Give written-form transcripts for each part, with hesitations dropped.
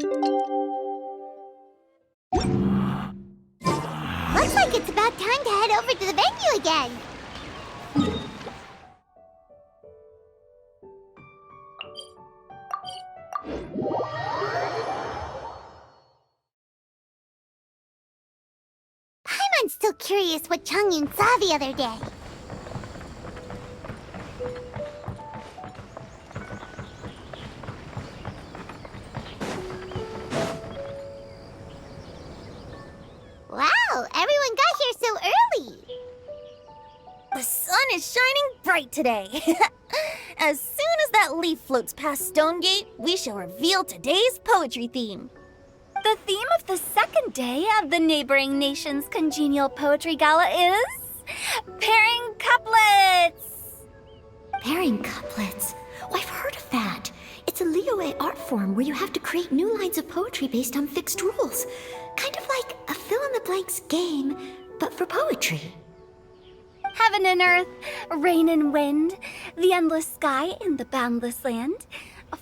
Looks like it's about time to head over to the venue again. I'm still curious what Changyun saw the other day. Wow, everyone got here so early. The sun is shining bright today. As soon as that leaf floats past Stonegate, we shall reveal today's poetry theme. The theme of the second day of the neighboring nation's congenial poetry gala is pairing couplets. Pairing couplets? Oh, I've heard of that. It's a Liyue art form where you have to create new lines of poetry based on fixed rules. Kind of like a fill-in-the-blanks game, but for poetry. Heaven and earth, rain and wind, the endless sky and the boundless land,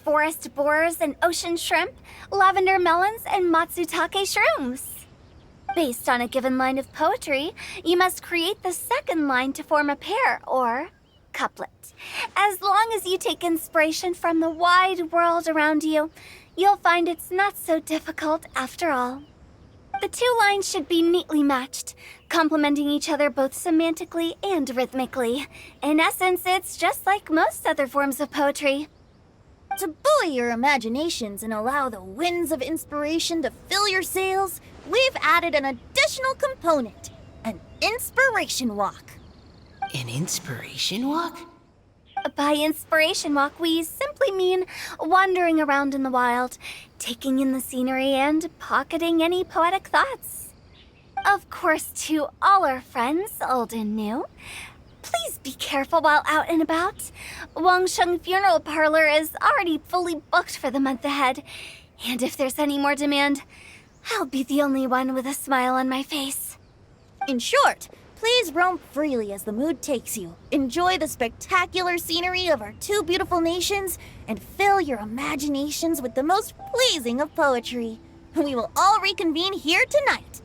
forest borers and ocean shrimp, lavender melons and matsutake shrooms. Based on a given line of poetry, you must create the second line to form a pair, or couplet. As long as you take inspiration from the wide world around you, you'll find it's not so difficult after all. The two lines should be neatly matched, complementing each other both semantically and rhythmically. In essence, it's just like most other forms of poetry. To buoy your imaginations and allow the winds of inspiration to fill your sails, we've added an additional component, an inspiration walk. An inspiration walk? By inspiration walk, we simply mean wandering around in the wild, taking in the scenery and pocketing any poetic thoughts. Of course, to all our friends, old and new, please be careful while out and about. Wangsheng Funeral Parlor is already fully booked for the month ahead, and if there's any more demand, I'll be the only one with a smile on my face. In short, please roam freely as the mood takes you. Enjoy the spectacular scenery of our two beautiful nations and fill your imaginations with the most pleasing of poetry. We will all reconvene here tonight.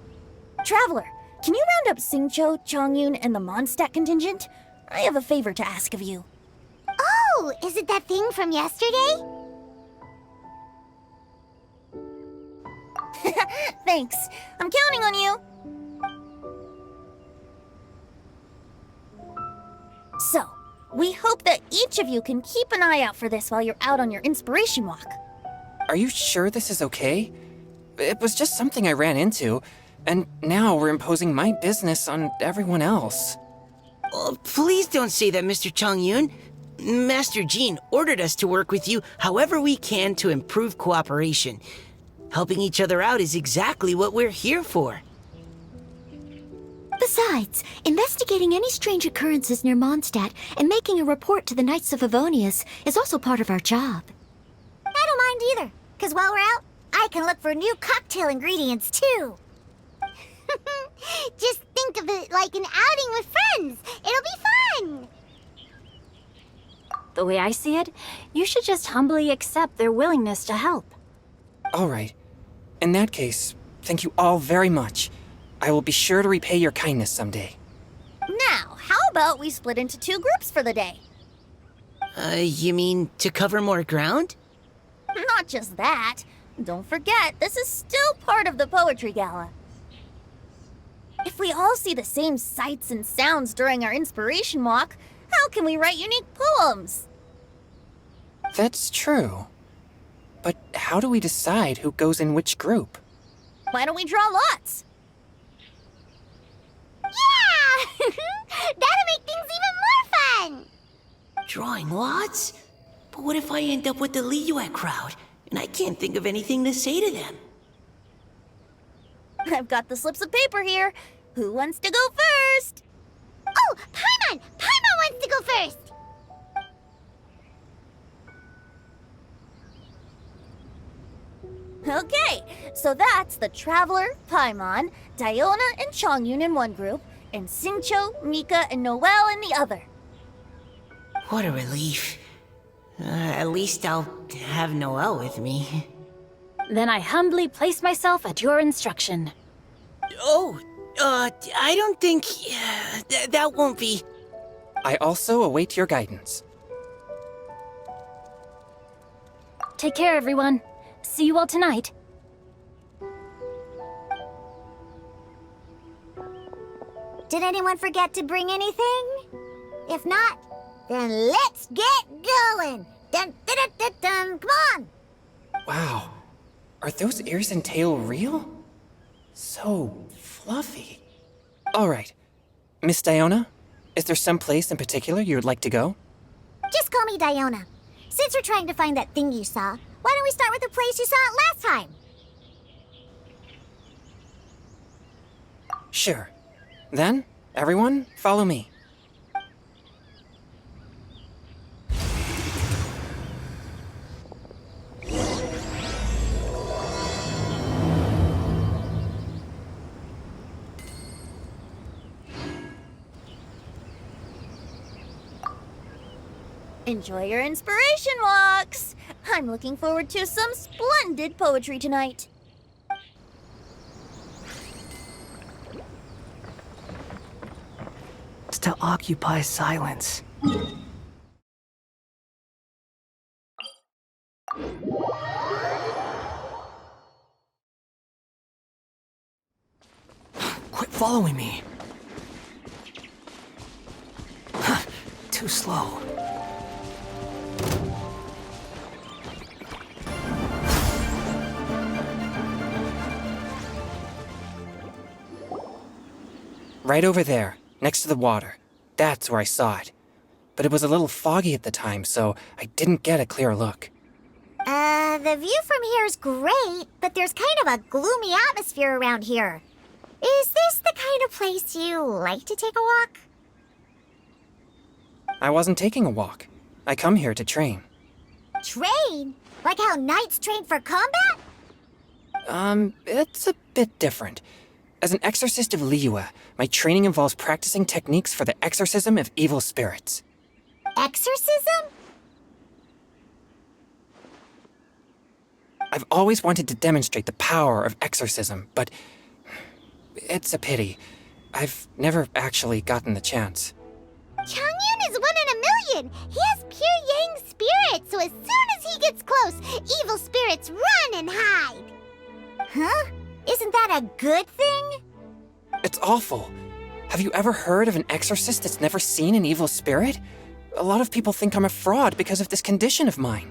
Traveler, can you round up Xingqiu, Changyun, and the Mondstadt contingent? I have a favor to ask of you. Oh, is it that thing from yesterday? Thanks. I'm counting on you. So, we hope that each of you can keep an eye out for this while you're out on your inspiration walk. Are you sure this is okay? It was just something I ran into, and now we're imposing my business on everyone else. Oh, please don't say that, Mr. Changyun. Master Jean ordered us to work with you however we can to improve cooperation. Helping each other out is exactly what we're here for. Besides, investigating any strange occurrences near Mondstadt and making a report to the Knights of Avonius is also part of our job. I don't mind either, because while we're out, I can look for new cocktail ingredients too. Just think of it like an outing with friends. It'll be fun. The way I see it, you should just humbly accept their willingness to help. All right. In that case, thank you all very much. I will be sure to repay your kindness someday. Now, how about we split into two groups for the day? You mean to cover more ground? Not just that. Don't forget, this is still part of the Poetry Gala. If we all see the same sights and sounds during our inspiration walk, how can we write unique poems? That's true. But how do we decide who goes in which group? Why don't we draw lots? Yeah! That'll make things even more fun! Drawing lots? But what if I end up with the Liyue crowd, and I can't think of anything to say to them? I've got the slips of paper here. Who wants to go first? Oh, Paimon! Paimon wants to go first! Okay, so that's the Traveler, Paimon, Diona, and Changyun in one group, and Xingqiu, Mika, and Noelle in the other. What a relief. At least I'll have Noelle with me. Then I humbly place myself at your instruction. Oh, I don't think... that won't be... I also await your guidance. Take care, everyone. See you all tonight. Did anyone forget to bring anything? If not, then let's get going! Dun, dun, dun, dun, dun. Come on! Wow. Are those ears and tail real? So fluffy. All right. Miss Diona, is there some place in particular you would like to go? Just call me Diona. Since we're trying to find that thing you saw, why don't we start with the place you saw it last time? Sure. Then, everyone, follow me. Enjoy your inspiration walks! I'm looking forward to some splendid poetry tonight. It's to occupy silence. Quit following me. Too slow. Right over there, next to the water. That's where I saw it. But it was a little foggy at the time, so I didn't get a clear look. The view from here is great, but there's kind of a gloomy atmosphere around here. Is this the kind of place you like to take a walk? I wasn't taking a walk. I come here to train. Train? Like how knights train for combat? It's a bit different. As an exorcist of Liyue, my training involves practicing techniques for the exorcism of evil spirits. Exorcism? I've always wanted to demonstrate the power of exorcism, but it's a pity. I've never actually gotten the chance. Chongyun is 1 in a million! He has pure yang spirit, so as soon as he gets close, evil spirits run and hide! Huh? Isn't that a good thing? It's awful. Have you ever heard of an exorcist that's never seen an evil spirit? A lot of people think I'm a fraud because of this condition of mine.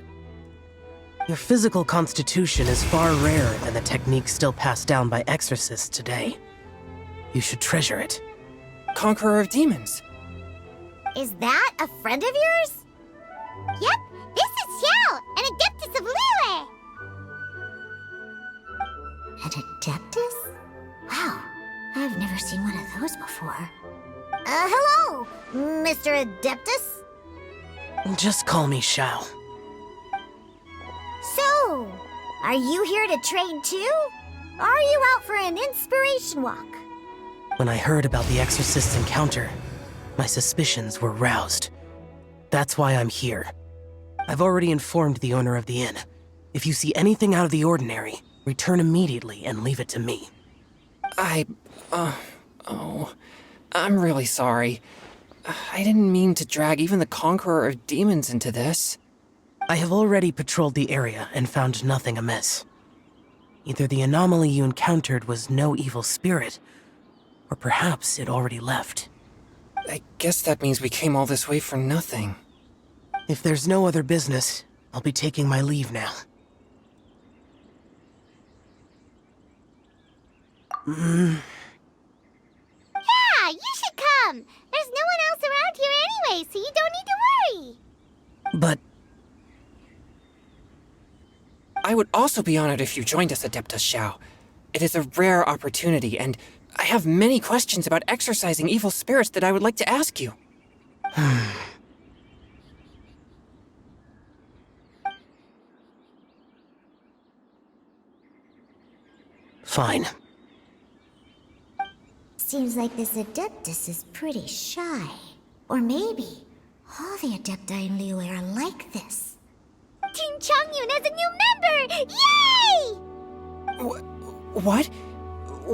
Your physical constitution is far rarer than the techniques still passed down by exorcists today. You should treasure it. Conqueror of demons. Is that a friend of yours? Yep, this is Xiao, an adeptus of Liyue! An adeptus? Wow, I've never seen one of those before. Hello, Mr. Adeptus? Just call me Xiao. So, are you here to train too? Or are you out for an inspiration walk? When I heard about the exorcist's encounter, my suspicions were roused. That's why I'm here. I've already informed the owner of the inn. If you see anything out of the ordinary, return immediately and leave it to me. I'm really sorry. I didn't mean to drag even the Conqueror of Demons into this. I have already patrolled the area and found nothing amiss. Either the anomaly you encountered was no evil spirit, or perhaps it already left. I guess that means we came all this way for nothing. If there's no other business, I'll be taking my leave now. Yeah, you should come! There's no one else around here anyway, so you don't need to worry! But I would also be honored if you joined us, Adeptus Xiao. It is a rare opportunity, and I have many questions about exorcising evil spirits that I would like to ask you. fine. Seems like this Adeptus is pretty shy. Or maybe all the Adepti in Liyue are like this. Team Chongyun has a new member! Yay! What?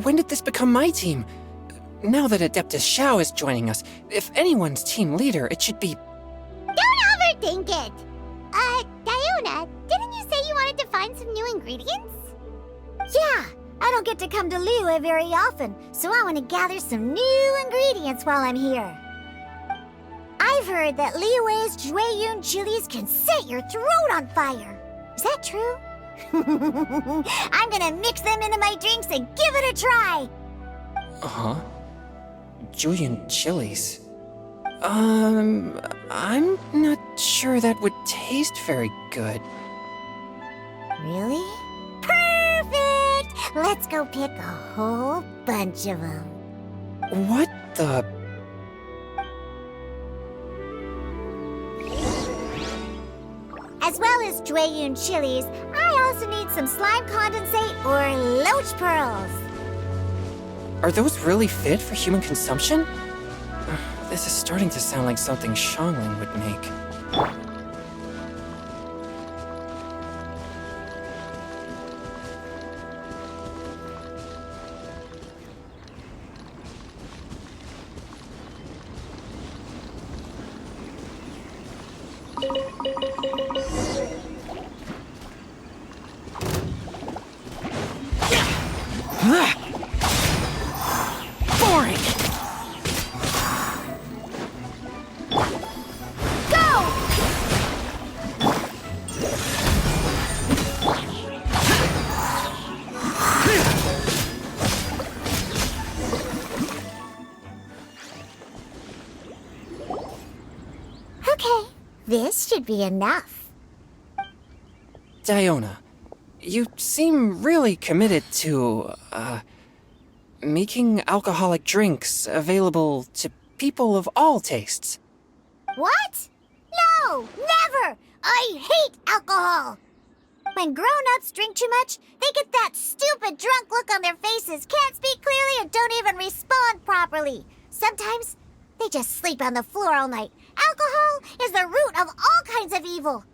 When did this become my team? Now that Adeptus Xiao is joining us, if anyone's team leader, it should be... Don't overthink it! Diona, didn't you say you wanted to find some new ingredients? Yeah, I don't get to come to Liyue very often, so I want to gather some new ingredients while I'm here. I've heard that Liyue's Jueyun chilies can set your throat on fire. Is that true? I'm gonna mix them into my drinks and give it a try. Uh-huh. Julian chilies. I'm not sure that would taste very good. Really? Perfect! Let's go pick a whole bunch of them. What the... As well as Jueyun chilies, I also need some slime condensate or loach pearls. Are those really fit for human consumption? This is starting to sound like something Xiangling would make. Boring! Okay, this should be enough. Diona, you seem really committed to, making alcoholic drinks available to people of all tastes. What? No, never! I hate alcohol! When grown-ups drink too much, they get that stupid drunk look on their faces, can't speak clearly, and don't even respond properly. Sometimes, they just sleep on the floor all night. Alcohol is the root of all kinds of evil.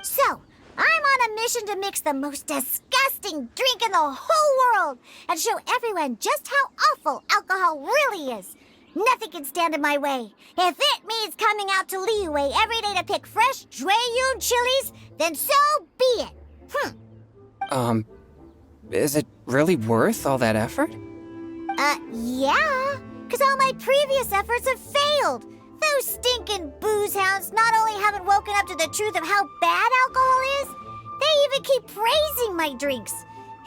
So, I'm on a mission to mix the most disgusting drink in the whole world and show everyone just how awful alcohol really is. Nothing can stand in my way. If it means coming out to Liyue every day to pick fresh Jueyun chilies, then so be it. Is it really worth all that effort? Yeah, because all my previous efforts have failed. Those stinking booze hounds not only haven't woken up to the truth of how bad alcohol is, they even keep praising my drinks.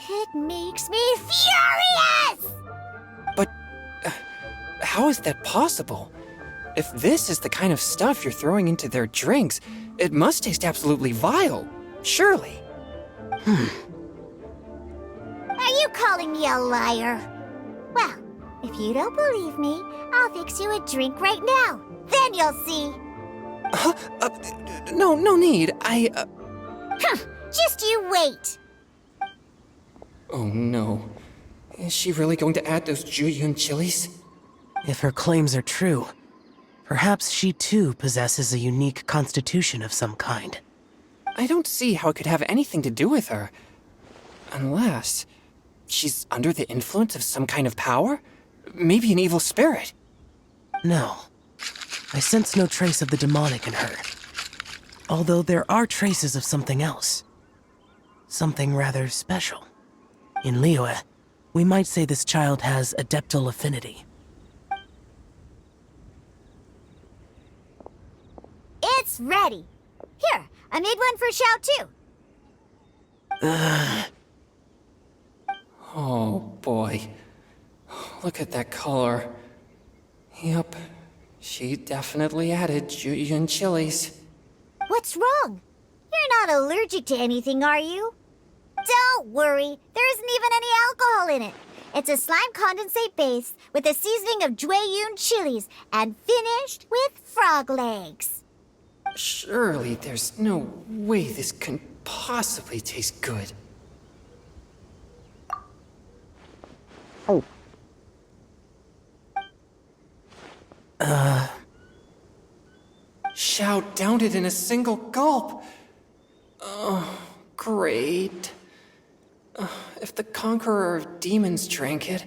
It makes me furious! But how is that possible? If this is the kind of stuff you're throwing into their drinks, it must taste absolutely vile, surely. Are you calling me a liar? Well, if you don't believe me, I'll fix you a drink right now. Then you'll see. No need. Just you wait. Oh no. Is she really going to add those Jueyun chilies? If her claims are true, perhaps she too possesses a unique constitution of some kind. I don't see how it could have anything to do with her. Unless she's under the influence of some kind of power? Maybe an evil spirit. No. I sense no trace of the demonic in her. Although there are traces of something else. Something rather special. In Liyue, we might say this child has adeptal affinity. It's ready. Here, I made one for Xiao too. Oh boy. Look at that color. Yup. She definitely added Jueyun chilies. What's wrong? You're not allergic to anything, are you? Don't worry, there isn't even any alcohol in it. It's a slime condensate base with a seasoning of Jueyun chilies and finished with frog legs. Surely there's no way this can possibly taste good. Xiao downed it in a single gulp. Oh, great. if the Conqueror of Demons drank it,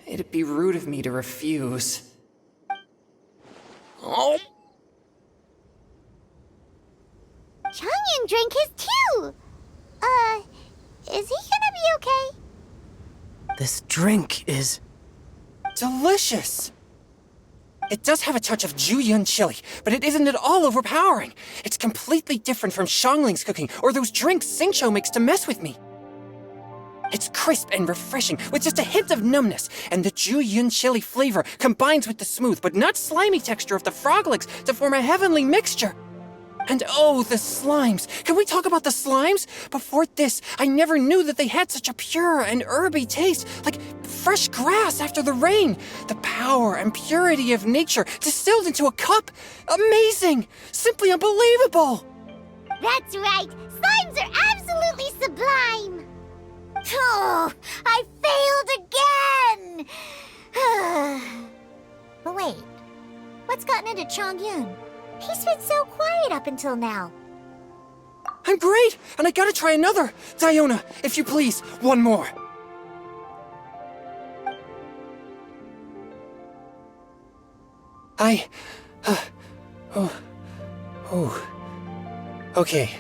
it'd be rude of me to refuse. Oh! Changyun drank his too! Is he gonna be okay? This drink is... Delicious! It does have a touch of Jueyun chili, but it isn't at all overpowering. It's completely different from Xiangling's cooking or those drinks Xingqiu makes to mess with me. It's crisp and refreshing, with just a hint of numbness, and the Jueyun chili flavor combines with the smooth but not slimy texture of the frog legs to form a heavenly mixture. And oh, the slimes! Can we talk about the slimes? Before this, I never knew that they had such a pure and herby taste, like fresh grass after the rain. The power and purity of nature distilled into a cup. Amazing! Simply unbelievable! That's right! Slimes are absolutely sublime! Oh, I failed again! But wait, what's gotten into Changyun? He's been so quiet up until now. I'm great, and I gotta try another. Diona, if you please, one more. Okay.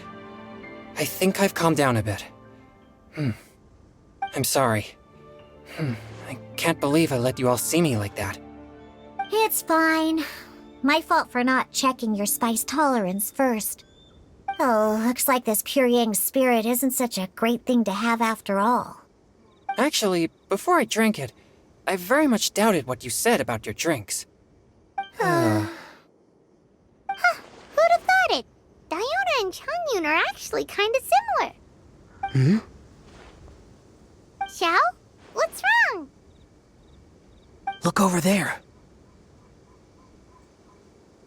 I think I've calmed down a bit. I'm sorry. I can't believe I let you all see me like that. It's fine. My fault for not checking your spice tolerance first. Oh, looks like this pure yang spirit isn't such a great thing to have after all. Actually, before I drank it, I very much doubted what you said about your drinks. Who'd have thought it? Diona and Changyun are actually kinda similar. Xiao? What's wrong? Look over there.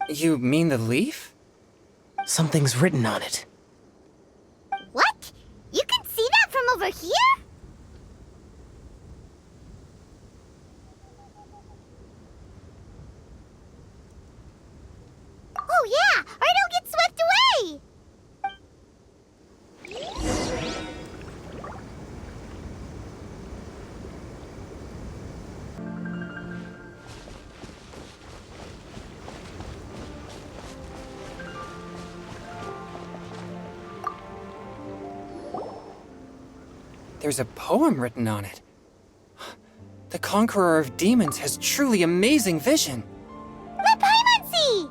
You mean the leaf? Something's written on it. What? You can see that from over here? Oh yeah, or it'll get swept away! There's a poem written on it. The Conqueror of Demons has truly amazing vision. Let Paimon see!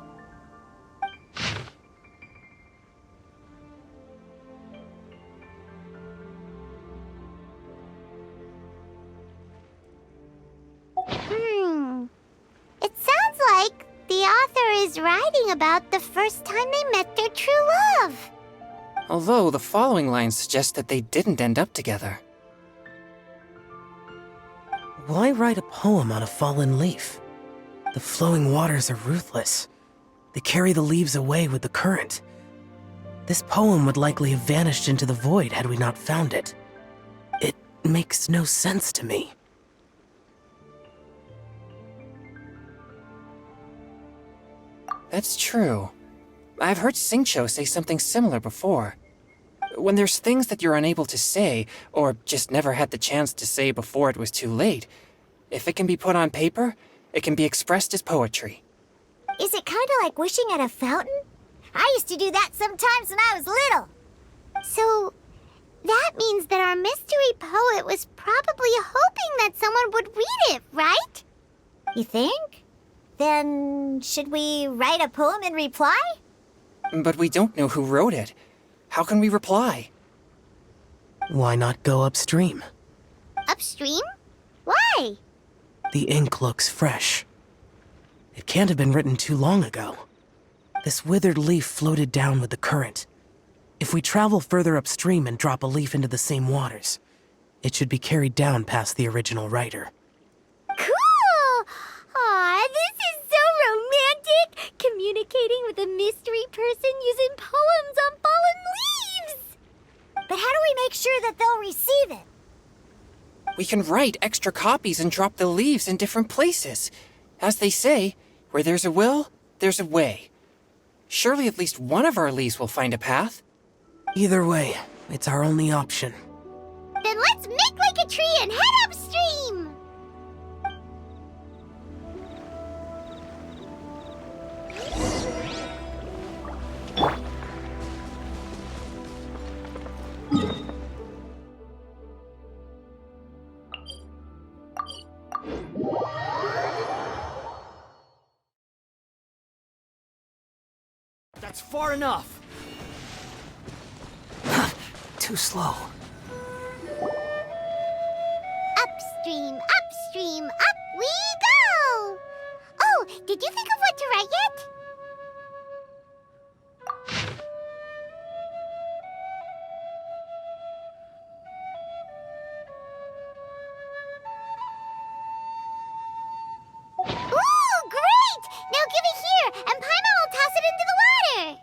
It sounds like the author is writing about the first time they met their true love. Although the following lines suggest that they didn't end up together. Why write a poem on a fallen leaf? The flowing waters are ruthless. They carry the leaves away with the current. This poem would likely have vanished into the void had we not found it. It makes no sense to me. That's true. I've heard Xingqiu say something similar before. When there's things that you're unable to say, or just never had the chance to say before it was too late, if it can be put on paper, it can be expressed as poetry. Is it kinda like wishing at a fountain? I used to do that sometimes when I was little. So, that means that our mystery poet was probably hoping that someone would read it, right? You think? Then, should we write a poem in reply? But we don't know who wrote it. How can we reply? Why not go upstream? Upstream? Why? The ink looks fresh. It can't have been written too long ago. This withered leaf floated down with the current. If we travel further upstream and drop a leaf into the same waters, it should be carried down past the original writer. Cool! Aw, this is so romantic! Communicating with a mystery person using poems on fallen leaves! But how do we make sure that they'll receive it? We can write extra copies and drop the leaves in different places. As they say, where there's a will, there's a way. Surely at least one of our leaves will find a path. Either way, it's our only option. Then let's make like a tree and head upstream! That's far enough. Too slow. Upstream, upstream, up we go! Oh, did you think of what to write yet? Ooh, great! Now give it here, and Paimon will toss it into the water!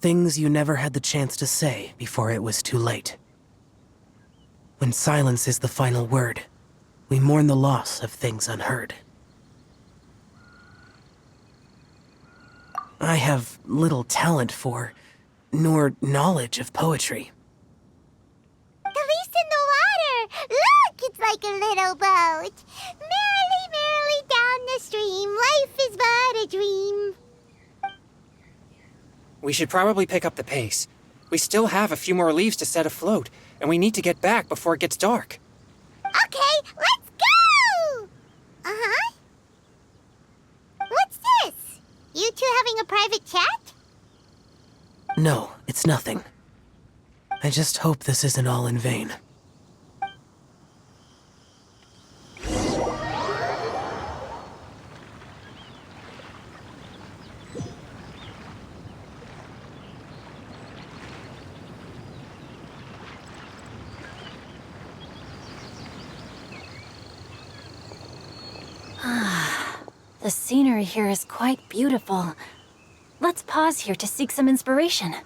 Things you never had the chance to say before it was too late. When silence is the final word, we mourn the loss of things unheard. I have little talent for, nor knowledge of poetry. The least in the water! Look, it's like a little boat! Merrily, merrily down the stream, life is but a dream. We should probably pick up the pace. We still have a few more leaves to set afloat, and we need to get back before it gets dark. Okay, let's go! Uh-huh. What's this? You two having a private chat? No, it's nothing. I just hope this isn't all in vain. The scenery here is quite beautiful. Let's pause here to seek some inspiration.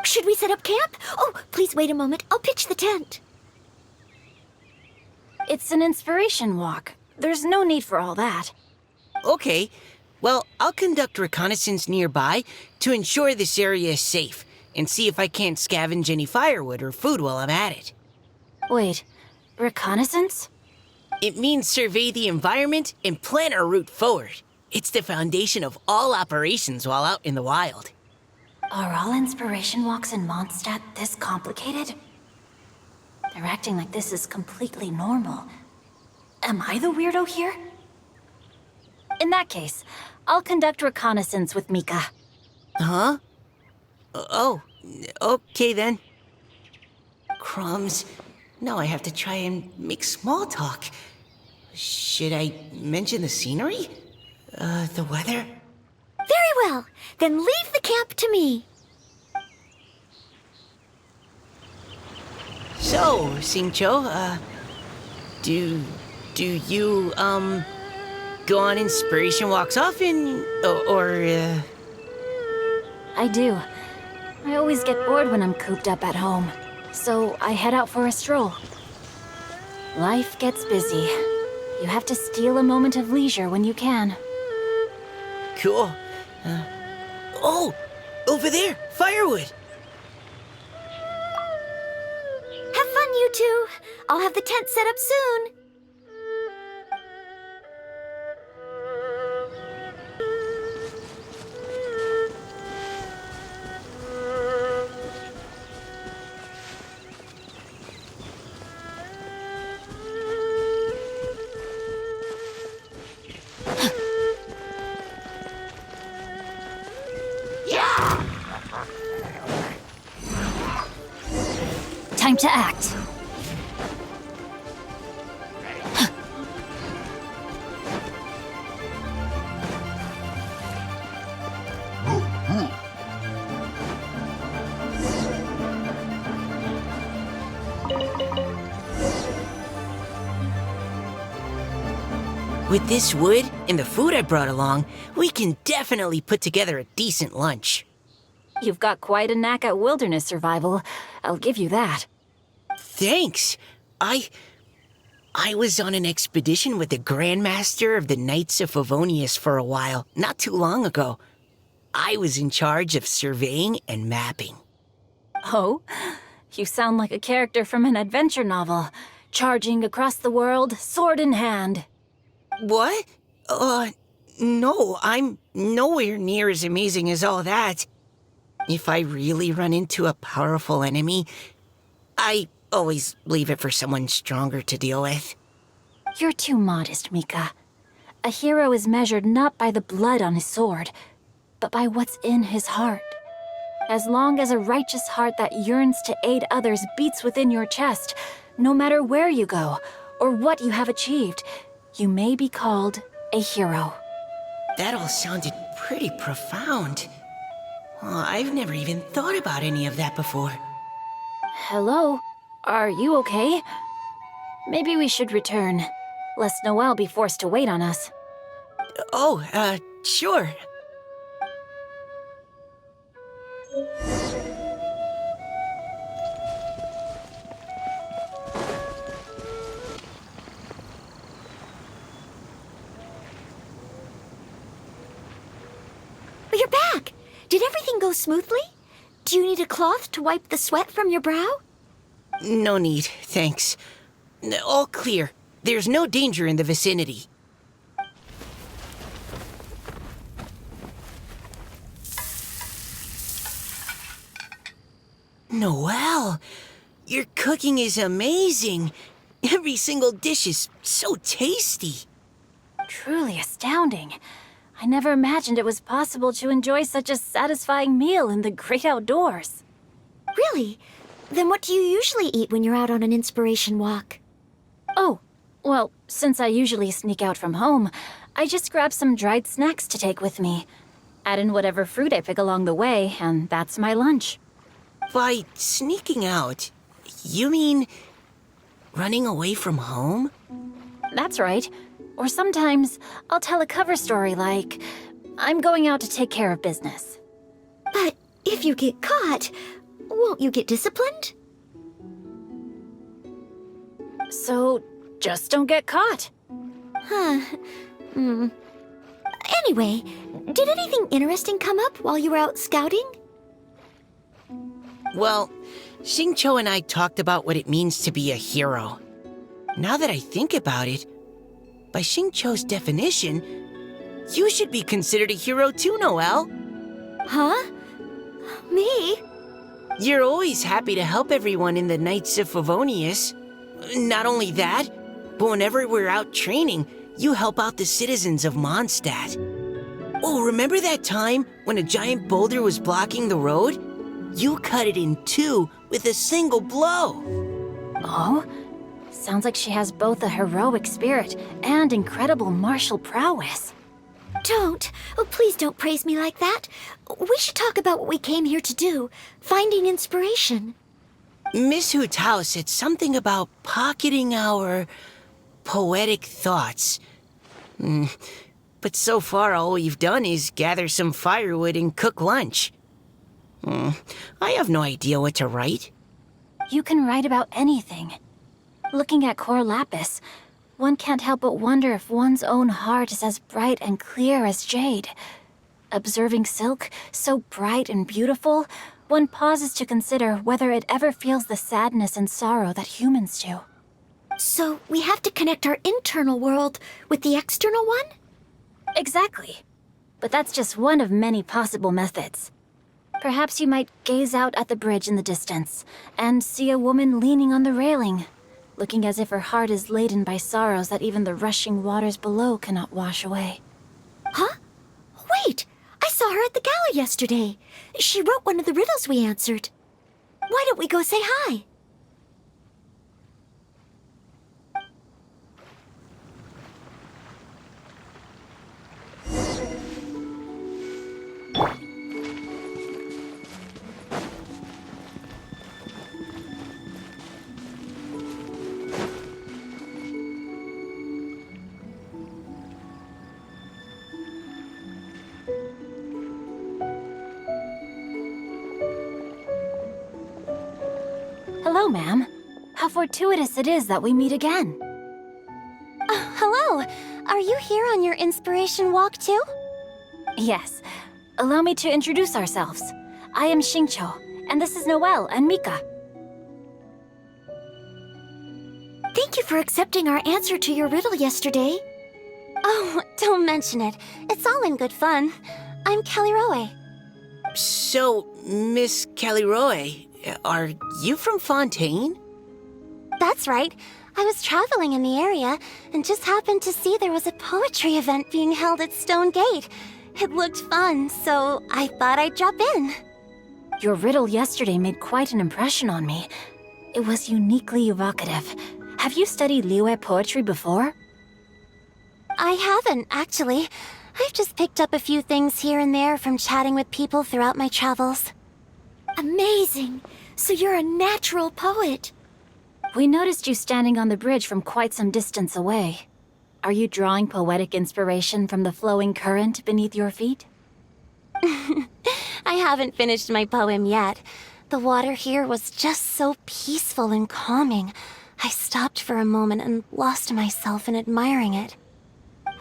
Should we set up camp? Oh, please wait a moment. I'll pitch the tent. It's an inspiration walk. There's no need for all that. Okay, well, I'll conduct reconnaissance nearby to ensure this area is safe and see if I can't scavenge any firewood or food while I'm at it. Wait, reconnaissance? It means survey the environment and plan our route forward. It's the foundation of all operations while out in the wild. Are all inspiration walks in Mondstadt this complicated? They're acting like this is completely normal. Am I the weirdo here? In that case, I'll conduct reconnaissance with Mika. Huh? Oh, okay then. Crumbs. Now I have to try and make small talk. Should I mention the scenery? The weather? Very well. Then leave the camp to me. So, Singcho, do you, go on inspiration walks often, or? I do. I always get bored when I'm cooped up at home, so I head out for a stroll. Life gets busy. You have to steal a moment of leisure when you can. Cool. Oh, over there, firewood. Have fun, you two. I'll have the tent set up soon. Time to act. With this wood and the food I brought along, we can definitely put together a decent lunch. You've got quite a knack at wilderness survival. I'll give you that. Thanks. I was on an expedition with the Grandmaster of the Knights of Favonius for a while, not too long ago. I was in charge of surveying and mapping. Oh, you sound like a character from an adventure novel, charging across the world, sword in hand. What? No, I'm nowhere near as amazing as all that. If I really run into a powerful enemy, I always leave it for someone stronger to deal with. You're too modest, Mika. A hero is measured not by the blood on his sword, but by what's in his heart. As long as a righteous heart that yearns to aid others beats within your chest, no matter where you go or what you have achieved, you may be called a hero. That all sounded pretty profound. Well, I've never even thought about any of that before. Hello? Are you okay? Maybe we should return, lest Noelle be forced to wait on us. Oh, sure. You're back! Did everything go smoothly? Do you need a cloth to wipe the sweat from your brow? No need, thanks. All clear. There's no danger in the vicinity. Noelle, your cooking is amazing. Every single dish is so tasty. Truly astounding. I never imagined it was possible to enjoy such a satisfying meal in the great outdoors. Really? Then what do you usually eat when you're out on an inspiration walk? Oh, well, since I usually sneak out from home, I just grab some dried snacks to take with me. Add in whatever fruit I pick along the way, and that's my lunch. By sneaking out, you mean running away from home? That's right. Or sometimes I'll tell a cover story like, I'm going out to take care of business. But if you get caught, won't you get disciplined? So just don't get caught. Huh. Anyway, did anything interesting come up while you were out scouting? Well, Xingqiu and I talked about what it means to be a hero. Now that I think about it, by Xingqiu's definition, you should be considered a hero too, Noelle. Huh? Me? You're always happy to help everyone in the Knights of Favonius. Not only that, but whenever we're out training, you help out the citizens of Mondstadt. Oh, remember that time when a giant boulder was blocking the road? You cut it in two with a single blow. Oh? Sounds like she has both a heroic spirit and incredible martial prowess. Don't. Oh, please don't praise me like that. We should talk about what we came here to do, finding inspiration. Miss Hu Tao said something about pocketing our poetic thoughts. But so far, all we've done is gather some firewood and cook lunch. I have no idea what to write. You can write about anything. Looking at Cor Lapis, one can't help but wonder if one's own heart is as bright and clear as jade. Observing silk, so bright and beautiful, one pauses to consider whether it ever feels the sadness and sorrow that humans do. So we have to connect our internal world with the external one? Exactly. But that's just one of many possible methods. Perhaps you might gaze out at the bridge in the distance and see a woman leaning on the railing, looking as if her heart is laden by sorrows that even the rushing waters below cannot wash away. Huh? Wait! I saw her at the gala yesterday. She wrote one of the riddles we answered. Why don't we go say hi? Hello, ma'am. How fortuitous it is that we meet again. Hello. Are you here on your inspiration walk too? Yes. Allow me to introduce ourselves. I am Xingqiu, and this is Noelle and Mika. Thank you for accepting our answer to your riddle yesterday. Oh, don't mention it. It's all in good fun. I'm Kelly Roe. So, Miss Caliroe, are you from Fontaine? That's right. I was traveling in the area and just happened to see there was a poetry event being held at Stone Gate. It looked fun, so I thought I'd drop in. Your riddle yesterday made quite an impression on me. It was uniquely evocative. Have you studied Liyue poetry before? I haven't, actually. I've just picked up a few things here and there from chatting with people throughout my travels. Amazing! So you're a natural poet. We noticed you standing on the bridge from quite some distance away. Are you drawing poetic inspiration from the flowing current beneath your feet? I haven't finished my poem yet. The water here was just so peaceful and calming. I stopped for a moment and lost myself in admiring it.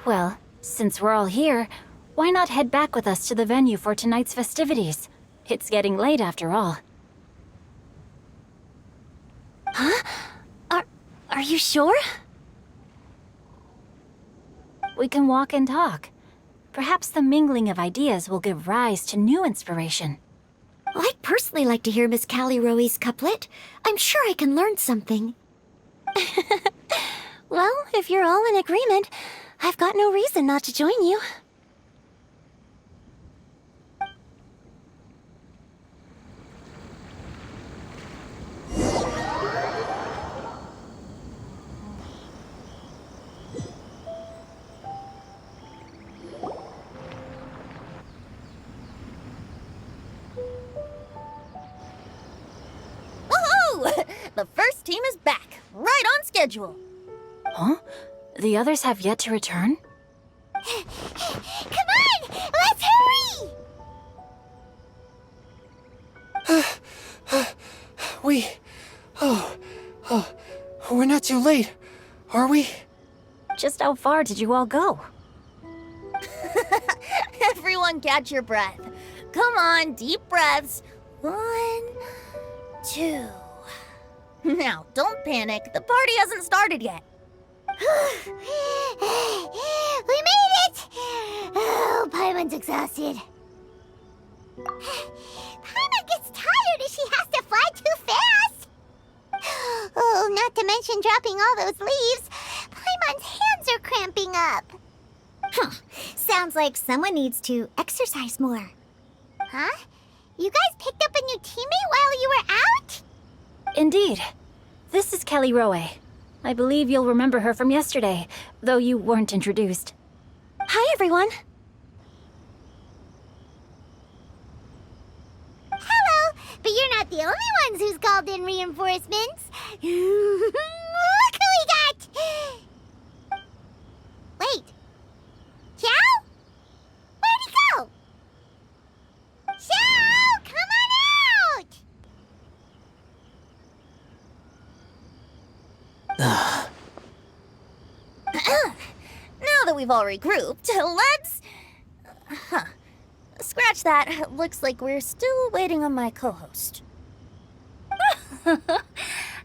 Well, since we're all here, why not head back with us to the venue for tonight's festivities? It's getting late after all. Huh? Are you sure? We can walk and talk. Perhaps the mingling of ideas will give rise to new inspiration. Well, I'd personally like to hear Miss Callie Roe's couplet. I'm sure I can learn something. Well, if you're all in agreement, I've got no reason not to join you. The first team is back, right on schedule. Huh? The others have yet to return? Come on! Let's hurry! We're not too late, are we? Just how far did you all go? Everyone catch your breath. Come on, deep breaths. 1, 2. Now, don't panic. The party hasn't started yet. We made it! Oh, Paimon's exhausted. Paimon gets tired if she has to fly too fast. Oh, not to mention dropping all those leaves. Paimon's hands are cramping up. Sounds like someone needs to exercise more. Huh? You guys picked up a new teammate while you were out? Indeed. This is Kelly Roe. I believe you'll remember her from yesterday, though you weren't introduced. Hi, everyone. Hello, but you're not the only ones who's called in reinforcements. Look who we got! Wait. Xiao? Where'd he go? Xiao, come on out! Now that we've all regrouped, let's... Scratch that. Looks like we're still waiting on my co-host.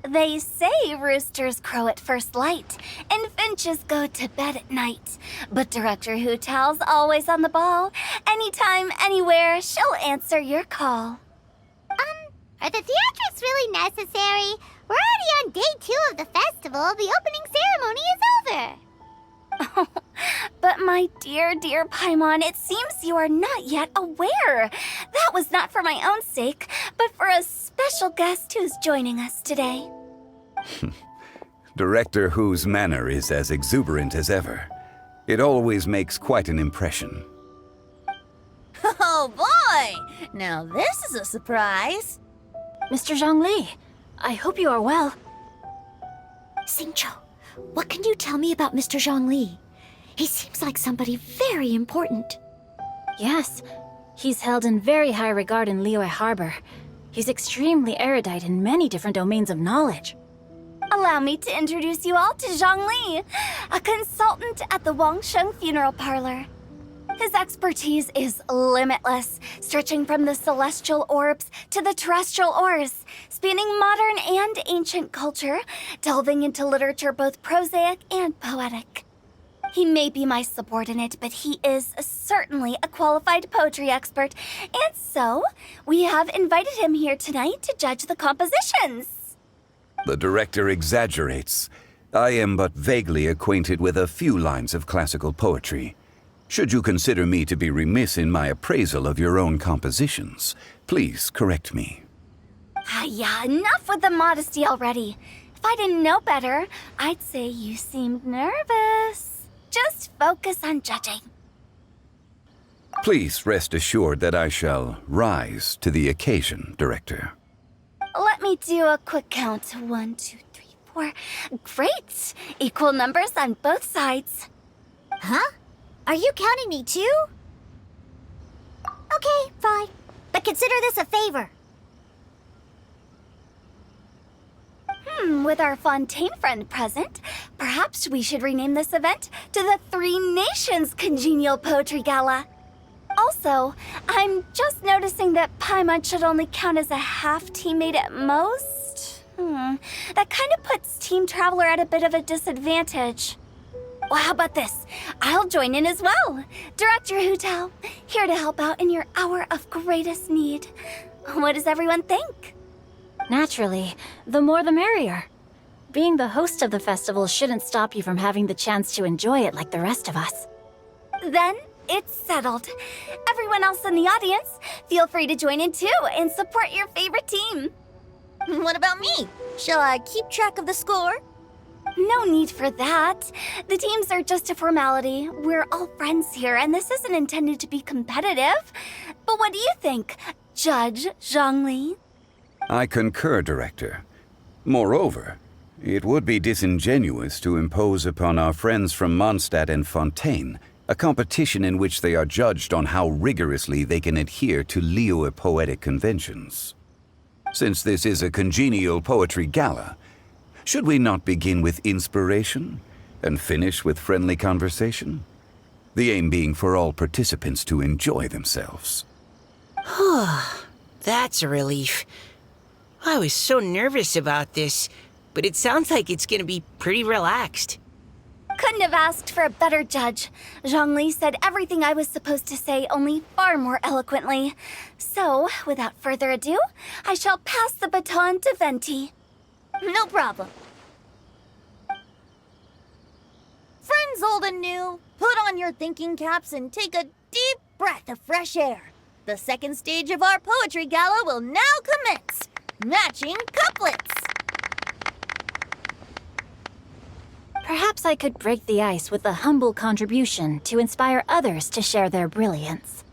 They say roosters crow at first light, and finches go to bed at night. But Director Hu Tao's always on the ball. Anytime, anywhere, she'll answer your call. Are the theatrics really necessary? We're already on day 2 of the festival. The opening ceremony is over. But my dear, dear Paimon, it seems you are not yet aware. That was not for my own sake, but for a special guest who's joining us today. Director Hu's manner is as exuberant as ever. It always makes quite an impression. Oh boy! Now this is a surprise. Mr. Zhongli, I hope you are well. Xingqiu, what can you tell me about Mr. Zhongli? He seems like somebody very important. Yes, he's held in very high regard in Liyue Harbor. He's extremely erudite in many different domains of knowledge. Allow me to introduce you all to Zhang Li, a consultant at the Wangsheng Funeral Parlor. His expertise is limitless, stretching from the celestial orbs to the terrestrial ores, spanning modern and ancient culture, delving into literature both prosaic and poetic. He may be my subordinate, but he is certainly a qualified poetry expert, and so we have invited him here tonight to judge the compositions. The director exaggerates. I am but vaguely acquainted with a few lines of classical poetry. Should you consider me to be remiss in my appraisal of your own compositions, please correct me. Yeah, enough with the modesty already. If I didn't know better, I'd say you seemed nervous. Just focus on judging. Please rest assured that I shall rise to the occasion, Director. Let me do a quick count. 1, 2, 3, 4. Great! Equal numbers on both sides. Huh? Are you counting me too? Okay, fine. But consider this a favor. With our Fontaine friend present, perhaps we should rename this event to the Three Nations Congenial Poetry Gala. Also, I'm just noticing that Paimon should only count as a half teammate at most. That kind of puts Team Traveler at a bit of a disadvantage. Well, how about this? I'll join in as well. Director Hu Tao, here to help out in your hour of greatest need. What does everyone think? Naturally, the more the merrier. Being the host of the festival shouldn't stop you from having the chance to enjoy it like the rest of us. Then it's settled. Everyone else in the audience, feel free to join in too and support your favorite team. What about me? Shall I keep track of the score? No need for that. The teams are just a formality. We're all friends here, and this isn't intended to be competitive. But what do you think, Judge Zhang Li? I concur, Director. Moreover, it would be disingenuous to impose upon our friends from Mondstadt and Fontaine a competition in which they are judged on how rigorously they can adhere to Liyue poetic conventions. Since this is a congenial poetry gala, should we not begin with inspiration and finish with friendly conversation? The aim being for all participants to enjoy themselves. That's a relief. I was so nervous about this, but it sounds like it's gonna be pretty relaxed. Couldn't have asked for a better judge. Zhang Li said everything I was supposed to say, only far more eloquently. So, without further ado, I shall pass the baton to Venti. No problem. Friends old and new, put on your thinking caps and take a deep breath of fresh air. The second stage of our poetry gala will now commence. Matching couplets. Perhaps I could break the ice with a humble contribution to inspire others to share their brilliance.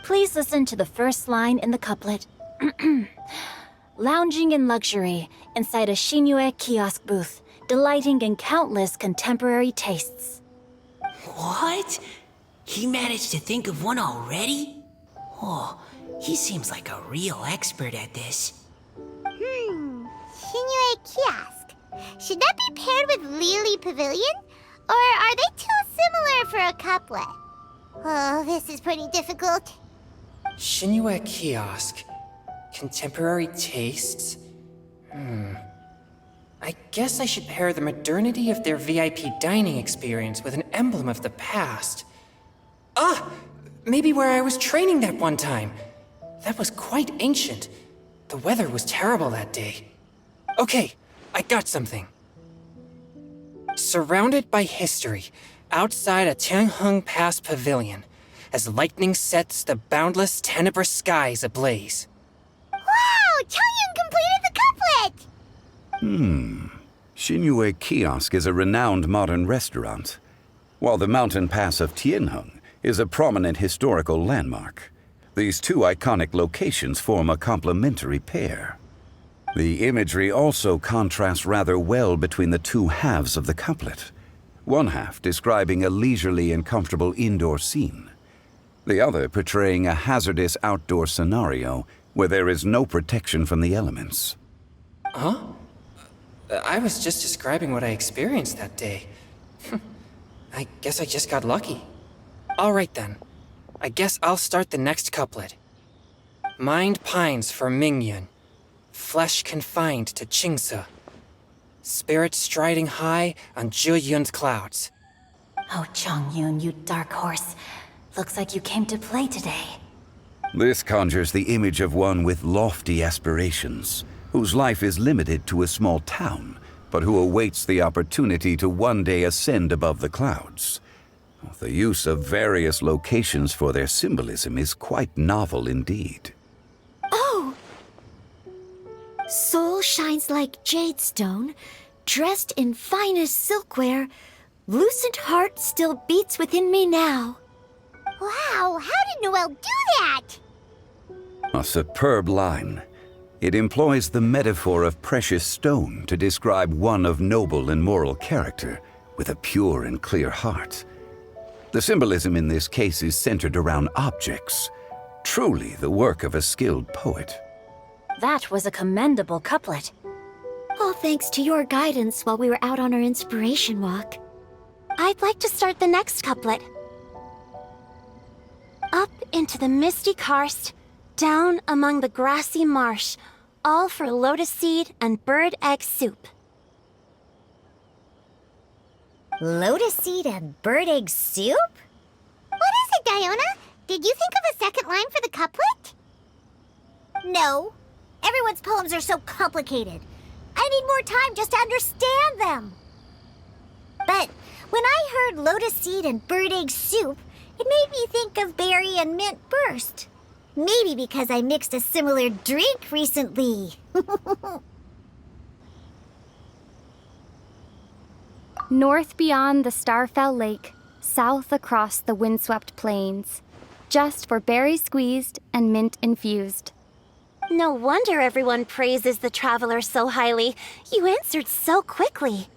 Please listen to the first line in the couplet. Lounging in luxury inside a Shinue kiosk booth, delighting in countless contemporary tastes. What? He managed to think of one already? Oh, he seems like a real expert at this. Shinue Kiosk. Should that be paired with Lily Pavilion? Or are they too similar for a couplet? Oh, this is pretty difficult. Shinue Kiosk. Contemporary tastes? I guess I should pair the modernity of their VIP dining experience with an emblem of the past. Maybe where I was training that one time. That was quite ancient. The weather was terrible that day. Okay, I got something. Surrounded by history, outside a Tianheng Pass pavilion, as lightning sets the boundless tenebrous skies ablaze. Wow! Chaoyun completed the couplet! Shinue Kiosk is a renowned modern restaurant, while the mountain pass of Tianheng is a prominent historical landmark. These two iconic locations form a complementary pair. The imagery also contrasts rather well between the two halves of the couplet. One half describing a leisurely and comfortable indoor scene, the other portraying a hazardous outdoor scenario where there is no protection from the elements. I was just describing what I experienced that day. I guess I just got lucky. All right then. I guess I'll start the next couplet. Mind pines for Mingyun, flesh confined to Qingse, spirit striding high on Zheyun's clouds. Oh, Chongyun, you dark horse. Looks like you came to play today. This conjures the image of one with lofty aspirations, whose life is limited to a small town, but who awaits the opportunity to one day ascend above the clouds. The use of various locations for their symbolism is quite novel indeed. Oh! Soul shines like jadestone, dressed in finest silkware. Lucent heart still beats within me now. Wow, how did Noelle do that? A superb line. It employs the metaphor of precious stone to describe one of noble and moral character, with a pure and clear heart. The symbolism in this case is centered around objects, truly the work of a skilled poet. That was a commendable couplet. All thanks to your guidance while we were out on our inspiration walk. I'd like to start the next couplet. Up into the misty karst, down among the grassy marsh, all for lotus seed and bird egg soup. Lotus seed and bird egg soup? What is it, Diona? Did you think of a second line for the couplet? No. Everyone's poems are so complicated. I need more time just to understand them. But when I heard lotus seed and bird egg soup, it made me think of berry and mint burst. Maybe because I mixed a similar drink recently. North beyond the Starfell Lake, south across the windswept plains. Just for berry squeezed and mint infused. No wonder everyone praises the traveler so highly. You answered so quickly.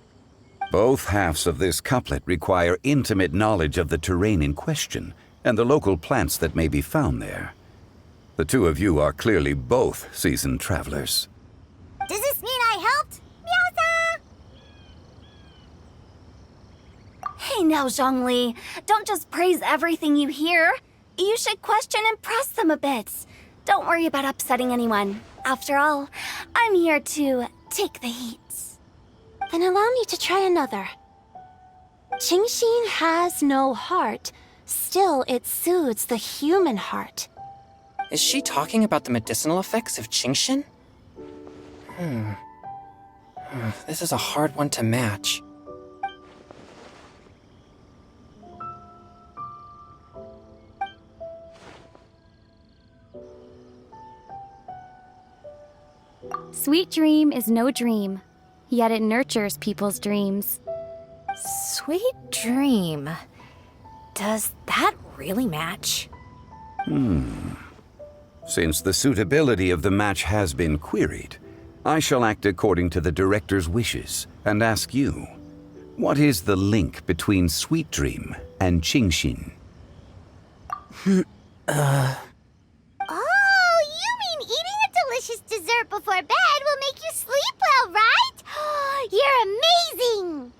Both halves of this couplet require intimate knowledge of the terrain in question and the local plants that may be found there. The two of you are clearly both seasoned travelers. Does this mean I helped? Meowsa! Hey now, Zhongli. Don't just praise everything you hear. You should question and press them a bit. Don't worry about upsetting anyone. After all, I'm here to take the heat. Then allow me to try another. Qingxin has no heart, still it soothes the human heart. Is she talking about the medicinal effects of Qingxin? This is a hard one to match. Sweet dream is no dream, yet it nurtures people's dreams. Sweet dream. Does that really match? Since the suitability of the match has been queried, I shall act according to the director's wishes and ask you, what is the link between Sweet Dream and Qingxin? Oh, you mean eating a delicious dessert before bed will make you sleep well, right? You're amazing!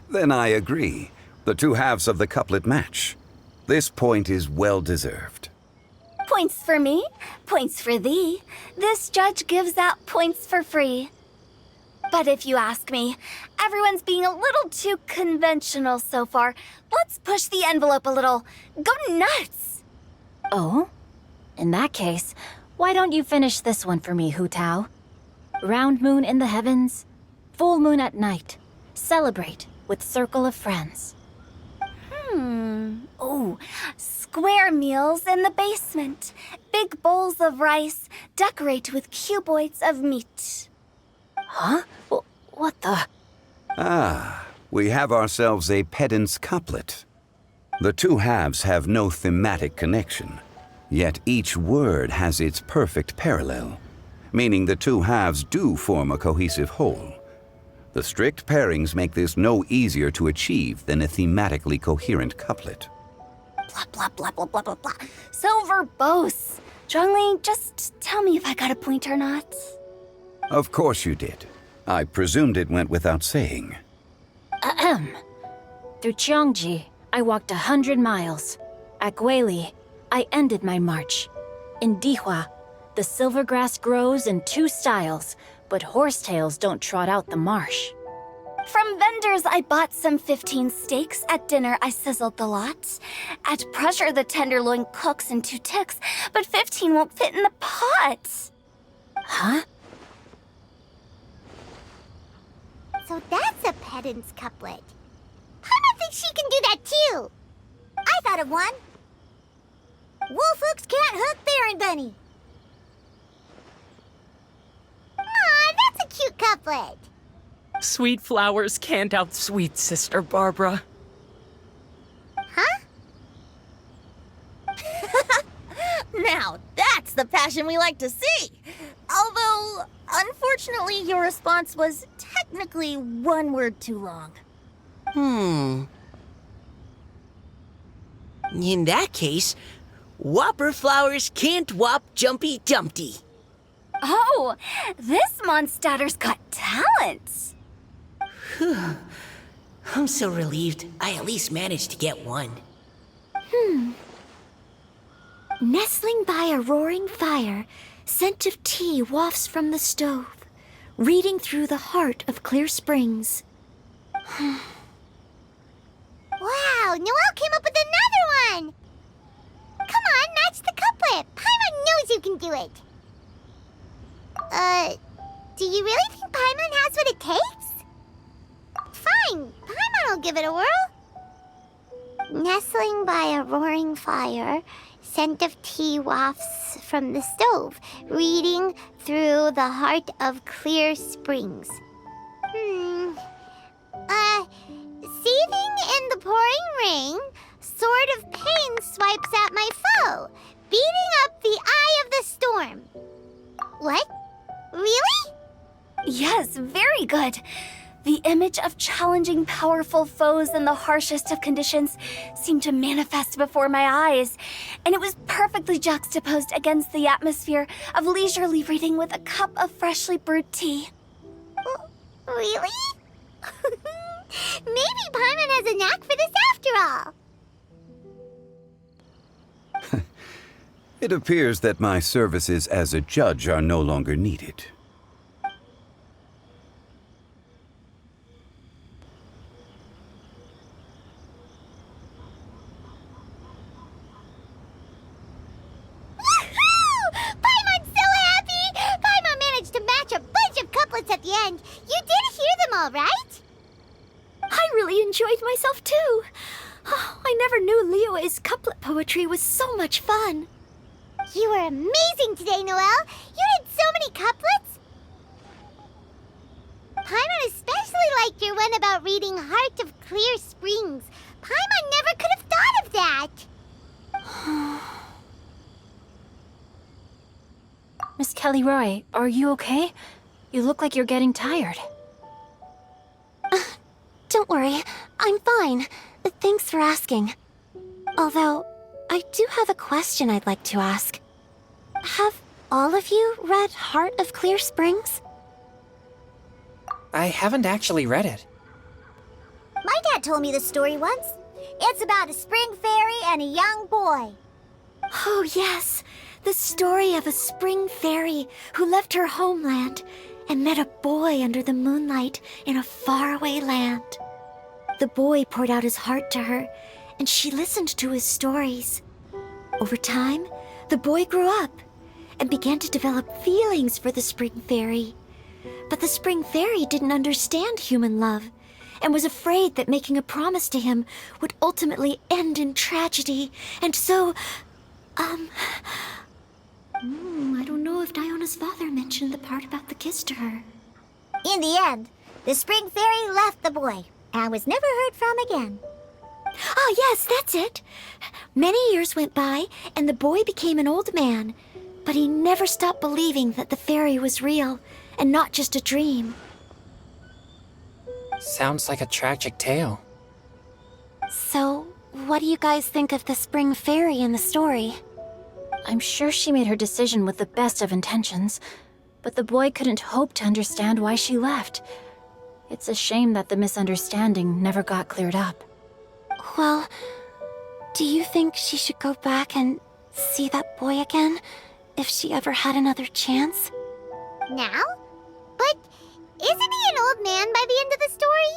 Then I agree. The two halves of the couplet match. This point is well deserved. Points for me, points for thee. This judge gives out points for free. But if you ask me, everyone's being a little too conventional so far. Let's push the envelope a little. Go nuts! Oh? In that case, why don't you finish this one for me, Hu Tao? Round moon in the heavens, full moon at night. Celebrate with circle of friends. Oh, square meals in the basement. Big bowls of rice, decorate with cuboids of meat. Huh? What the? Ah, we have ourselves a pedant's couplet. The two halves have no thematic connection, yet each word has its perfect parallel, meaning the two halves do form a cohesive whole. The strict pairings make this no easier to achieve than a thematically coherent couplet. Blah, blah, blah, blah, blah, blah, blah. So verbose. Zhongli, just tell me if I got a point or not. Of course you did. I presumed it went without saying. Ahem. Through Cheongji, I walked 100 miles. At Guili, I ended my march. In Dihua, the silver grass grows in 2 styles, but horsetails don't trot out the marsh. From vendors, I bought some 15 steaks. At dinner, I sizzled the lot. At pressure, the tenderloin cooks in 2 ticks, but 15 won't fit in the pot. Huh? So that's a pedant's couplet. Paimon thinks she can do that too. I thought of one. Wolf hooks can't hook Baron Bunny. Aw, that's a cute couplet. Sweet flowers can't outsweet Sister Barbara. Huh? Now, that's the passion we like to see. Although, unfortunately, your response was technically 1 word too long. In that case, Whopper flowers can't whop Jumpy Dumpty. Oh, this Mondstadter's got talent. I'm so relieved I at least managed to get one. Nestling by a roaring fire, scent of tea wafts from the stove, reading through the heart of clear springs. Wow, Noelle came up with another one! Come on, match the couplet. Paimon knows you can do it. Do you really think Paimon has what it takes? Fine, Paimon will give it a whirl. Nestling by a roaring fire, scent of tea wafts from the stove, reading through the heart of clear springs. Seething in the pouring rain, sword of pain swipes at my foe, beating up the eye of the storm. What? Really? Yes, very good. The image of challenging powerful foes in the harshest of conditions seemed to manifest before my eyes, and it was perfectly juxtaposed against the atmosphere of leisurely reading with a cup of freshly brewed tea. Really? Maybe Paimon has a knack for this after all. It appears that my services as a judge are no longer needed. Paimon's so happy! Paimon managed to match a bunch of couplets at the end. You did hear them all, right? I really enjoyed myself too. Oh, I never knew Liyue's couplet poetry was so much fun. You were amazing today, Noelle. You did so many couplets. Paimon especially liked your one about reading Heart of Clear Springs. Paimon never could have thought of that. Miss Kelly Roy, are you okay? You look like you're getting tired. Don't worry, I'm fine. Thanks for asking. Although, I do have a question I'd like to ask. Have all of you read Heart of Clear Springs? I haven't actually read it. My dad told me this story once. It's about a spring fairy and a young boy. Oh, yes. The story of a spring fairy who left her homeland and met a boy under the moonlight in a faraway land. The boy poured out his heart to her, and she listened to his stories. Over time, the boy grew up and began to develop feelings for the spring fairy. But the spring fairy didn't understand human love and was afraid that making a promise to him would ultimately end in tragedy. And so, I don't know if Diona's father mentioned the part about the kiss to her. In the end, the spring fairy left the boy and was never heard from again. Ah, yes, that's it. Many years went by, and the boy became an old man, but he never stopped believing that the fairy was real and not just a dream. Sounds like a tragic tale. So, what do you guys think of the spring fairy in the story? I'm sure she made her decision with the best of intentions, but the boy couldn't hope to understand why she left. It's a shame that the misunderstanding never got cleared up. Well, do you think she should go back and see that boy again, if she ever had another chance? Now? But isn't he an old man by the end of the story?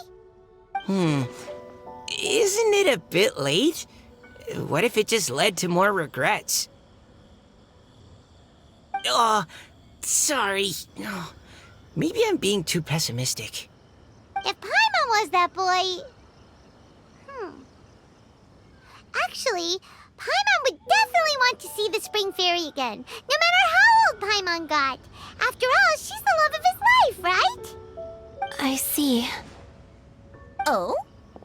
Isn't it a bit late? What if it just led to more regrets? Oh, sorry. Oh, maybe I'm being too pessimistic. If Paimon was that boy... Actually, Paimon would definitely want to see the spring fairy again, no matter how old Paimon got. After all, she's the love of his life, right? I see. Oh?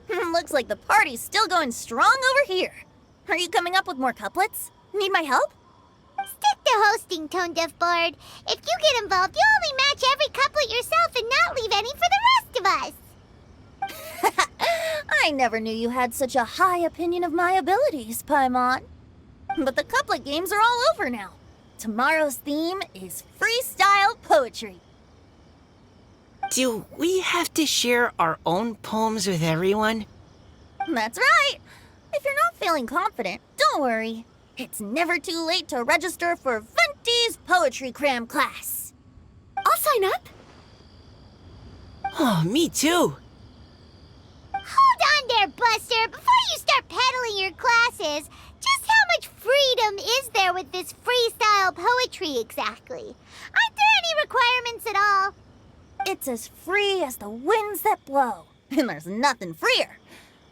Looks like the party's still going strong over here. Are you coming up with more couplets? Need my help? Stick to hosting, Tone Deaf Bard. If you get involved, you'll only match every couplet yourself and not leave any for the rest of us. I never knew you had such a high opinion of my abilities, Paimon. But the couplet games are all over now. Tomorrow's theme is freestyle poetry. Do we have to share our own poems with everyone? That's right. If you're not feeling confident, don't worry. It's never too late to register for Venti's Poetry Cram class. I'll sign up. Oh, me too. Hold on there, Buster. Before you start peddling your classes, just how much freedom is there with this freestyle poetry exactly? Aren't there any requirements at all? It's as free as the winds that blow, and there's nothing freer.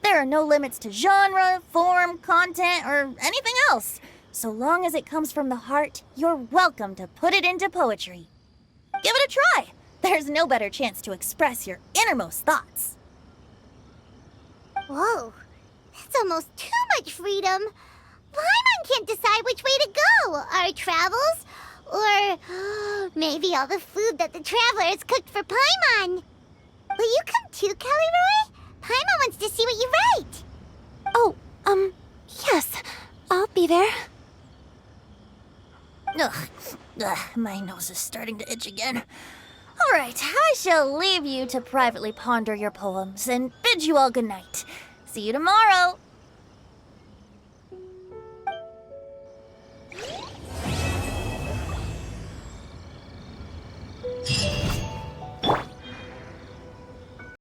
There are no limits to genre, form, content, or anything else. So long as it comes from the heart, you're welcome to put it into poetry. Give it a try. There's no better chance to express your innermost thoughts. Whoa, that's almost too much freedom. Paimon can't decide which way to go. Our travels, or maybe all the food that the travelers cooked for Paimon. Will you come too, Kelly Roy? Paimon wants to see what you write. Oh, yes. I'll be there. Ugh, my nose is starting to itch again. All right, I shall leave you to privately ponder your poems and bid you all good night. See you tomorrow.